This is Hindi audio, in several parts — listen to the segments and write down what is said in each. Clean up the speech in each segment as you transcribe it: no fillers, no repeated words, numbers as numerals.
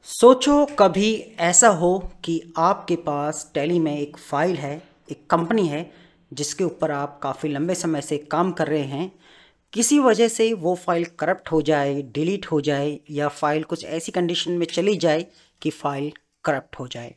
सोचो कभी ऐसा हो कि आपके पास टैली में एक फ़ाइल है, एक कंपनी है जिसके ऊपर आप काफ़ी लंबे समय से काम कर रहे हैं। किसी वजह से वो फ़ाइल करप्ट हो जाए, डिलीट हो जाए या फ़ाइल कुछ ऐसी कंडीशन में चली जाए कि फ़ाइल करप्ट हो जाए।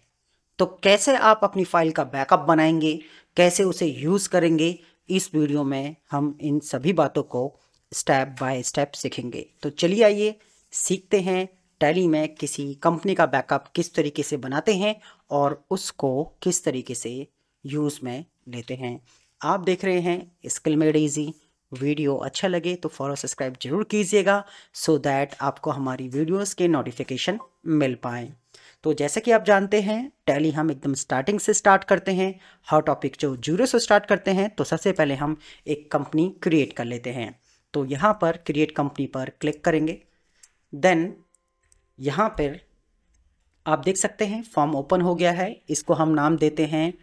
तो कैसे आप अपनी फ़ाइल का बैकअप बनाएंगे, कैसे उसे यूज़ करेंगे, इस वीडियो में हम इन सभी बातों को स्टेप बाय स्टेप सीखेंगे। तो चलिए आइए सीखते हैं टैली में किसी कंपनी का बैकअप किस तरीके से बनाते हैं और उसको किस तरीके से यूज़ में लेते हैं। आप देख रहे हैं स्किल मेड इजी। वीडियो अच्छा लगे तो फॉलो सब्सक्राइब जरूर कीजिएगा सो दैट आपको हमारी वीडियोस के नोटिफिकेशन मिल पाएँ। तो जैसे कि आप जानते हैं टैली हम एकदम स्टार्टिंग से स्टार्ट करते हैं, हर टॉपिक जो जीरो से स्टार्ट करते हैं। तो सबसे पहले हम एक कंपनी क्रिएट कर लेते हैं। तो यहाँ पर क्रिएट कंपनी पर क्लिक करेंगे। देन यहाँ पर आप देख सकते हैं फॉर्म ओपन हो गया है। इसको हम नाम देते हैं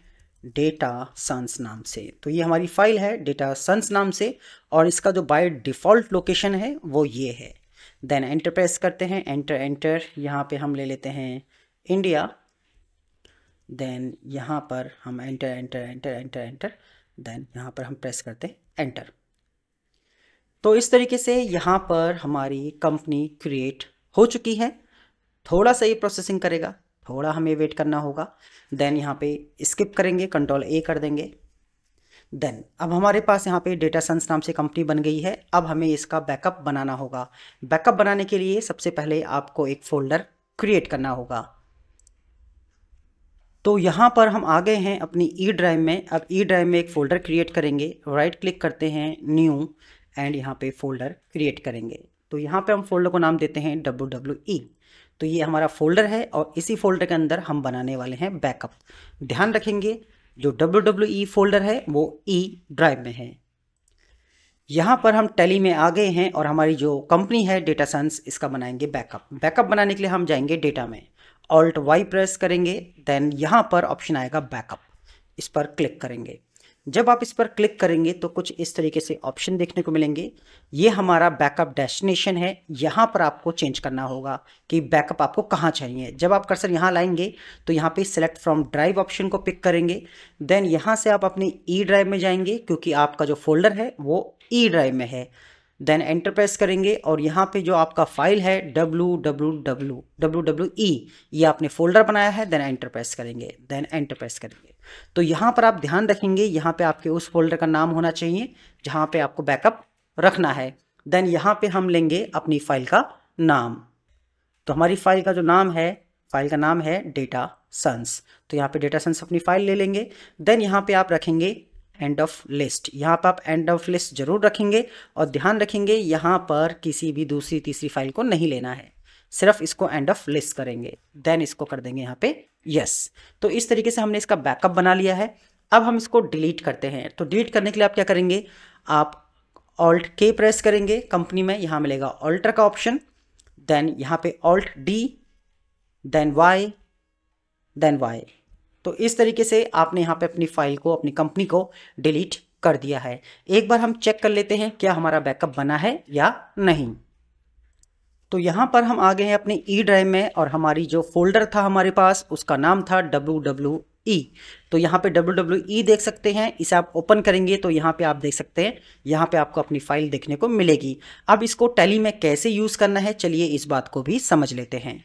डेटा सन्स नाम से। तो ये हमारी फाइल है डेटा सन्स नाम से और इसका जो बाय डिफ़ॉल्ट लोकेशन है वो ये है। देन एंटर प्रेस करते हैं, एंटर एंटर। यहाँ पे हम ले लेते हैं इंडिया। देन यहाँ पर हम enter enter enter enter enter. Then यहाँ पर हम प्रेस करते हैं एंटर। तो इस तरीके से यहाँ पर हमारी कंपनी क्रिएट हो चुकी है। थोड़ा सा ये प्रोसेसिंग करेगा, थोड़ा हमें वेट करना होगा। देन यहाँ पे स्किप करेंगे, कंट्रोल ए कर देंगे। देन अब हमारे पास यहाँ पे डेटा सन्स नाम से कंपनी बन गई है। अब हमें इसका बैकअप बनाना होगा। बैकअप बनाने के लिए सबसे पहले आपको एक फ़ोल्डर क्रिएट करना होगा। तो यहाँ पर हम आ गए हैं अपनी ई ड्राइव में। अब ई ड्राइव में एक फ़ोल्डर क्रिएट करेंगे, राइट क्लिक करते हैं न्यू एंड यहाँ पे फ़ोल्डर क्रिएट करेंगे। तो यहाँ पे हम फोल्डर को नाम देते हैं WWE। तो ये हमारा फोल्डर है और इसी फोल्डर के अंदर हम बनाने वाले हैं बैकअप। ध्यान रखेंगे जो WWE फोल्डर है वो ई ड्राइव में है। यहाँ पर हम टैली में आ गए हैं और हमारी जो कंपनी है डेटा सन्स, इसका बनाएंगे बैकअप। बैकअप बनाने के लिए हम जाएंगे डेटा में, ऑल्ट वाई प्रेस करेंगे। देन यहाँ पर ऑप्शन आएगा बैकअप, इस पर क्लिक करेंगे। जब आप इस पर क्लिक करेंगे तो कुछ इस तरीके से ऑप्शन देखने को मिलेंगे। ये हमारा बैकअप डेस्टिनेशन है। यहाँ पर आपको चेंज करना होगा कि बैकअप आपको कहाँ चाहिए। जब आप कर्सर यहाँ लाएंगे तो यहाँ पे सिलेक्ट फ्रॉम ड्राइव ऑप्शन को पिक करेंगे। देन यहाँ से आप अपनी ई ड्राइव में जाएंगे क्योंकि आपका जो फोल्डर है वो ई ड्राइव में है। देन एंटर प्रेस करेंगे और यहाँ पे जो आपका फाइल है WWE ये आपने फोल्डर बनाया है। देन एंटर प्रेस करेंगे, देन एंटर प्रेस करेंगे। तो यहाँ पर आप ध्यान रखेंगे, यहाँ पे आपके उस फोल्डर का नाम होना चाहिए जहाँ पे आपको बैकअप रखना है। देन यहाँ पे हम लेंगे अपनी फाइल का नाम। तो हमारी फाइल का जो नाम है, फाइल का नाम है डेटा सन्स। तो यहाँ पे डेटा सन्स अपनी फाइल ले लेंगे। देन यहाँ पे आप रखेंगे एंड ऑफ लिस्ट। यहाँ पर आप एंड ऑफ लिस्ट जरूर रखेंगे और ध्यान रखेंगे यहाँ पर किसी भी दूसरी तीसरी फाइल को नहीं लेना है, सिर्फ इसको एंड ऑफ लिस्ट करेंगे। देन इसको कर देंगे यहाँ पे यस। तो इस तरीके से हमने इसका बैकअप बना लिया है। अब हम इसको डिलीट करते हैं। तो डिलीट करने के लिए आप क्या करेंगे, आप ऑल्ट के प्रेस करेंगे कंपनी में, यहाँ मिलेगा ऑल्टर का ऑप्शन। देन यहाँ पे alt D, then Y, then Y. तो इस तरीके से आपने यहाँ पे अपनी फाइल को, अपनी कंपनी को डिलीट कर दिया है। एक बार हम चेक कर लेते हैं क्या हमारा बैकअप बना है या नहीं। तो यहाँ पर हम आ गए हैं अपने ई ड्राइव में और हमारी जो फोल्डर था हमारे पास उसका नाम था WWE। तो यहाँ पे WWE देख सकते हैं। इसे आप ओपन करेंगे तो यहाँ पे आप देख सकते हैं, यहाँ पे आपको अपनी फाइल देखने को मिलेगी। अब इसको टैली में कैसे यूज़ करना है, चलिए इस बात को भी समझ लेते हैं।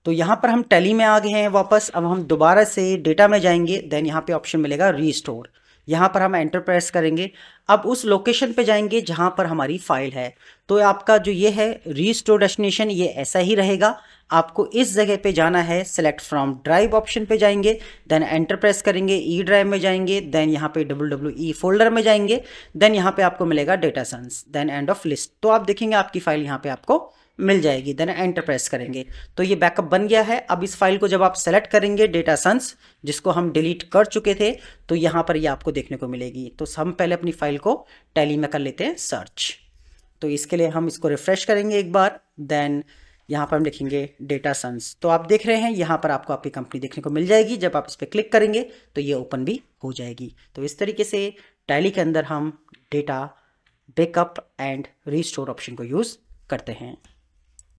तो यहाँ पर हम टैली में आ गए हैं वापस। अब हम दोबारा से डेटा में जाएंगे। देन यहाँ पे ऑप्शन मिलेगा रीस्टोर। यहाँ पर हम एंटर प्रेस करेंगे। अब उस लोकेशन पे जाएंगे जहाँ पर हमारी फाइल है। तो आपका जो ये है रीस्टोर डेस्टिनेशन, ये ऐसा ही रहेगा। आपको इस जगह पे जाना है, सेलेक्ट फ्रॉम ड्राइव ऑप्शन पे जाएंगे। देन एंटर प्रेस करेंगे, ई ड्राइव में जाएंगे। देन यहाँ पे WWE फोल्डर में जाएंगे। देन यहाँ पे आपको मिलेगा डेटा सन्स, देन एंड ऑफ लिस्ट। तो आप देखेंगे आपकी फाइल यहाँ पे आपको मिल जाएगी। देन एंटर प्रेस करेंगे तो ये बैकअप बन गया है। अब इस फाइल को जब आप सेलेक्ट करेंगे डेटा सन्स, जिसको हम डिलीट कर चुके थे, तो यहाँ पर ये आपको देखने को मिलेगी। तो हम पहले अपनी फाइल को टैली में कर लेते हैं सर्च। तो इसके लिए हम इसको रिफ्रेश करेंगे एक बार। देन यहाँ पर हम लिखेंगे डेटा सन्स। तो आप देख रहे हैं यहाँ पर आपको आपकी कंपनी देखने को मिल जाएगी। जब आप इस पर क्लिक करेंगे तो ये ओपन भी हो जाएगी। तो इस तरीके से टैली के अंदर हम data backup and restore option को यूज़ करते हैं।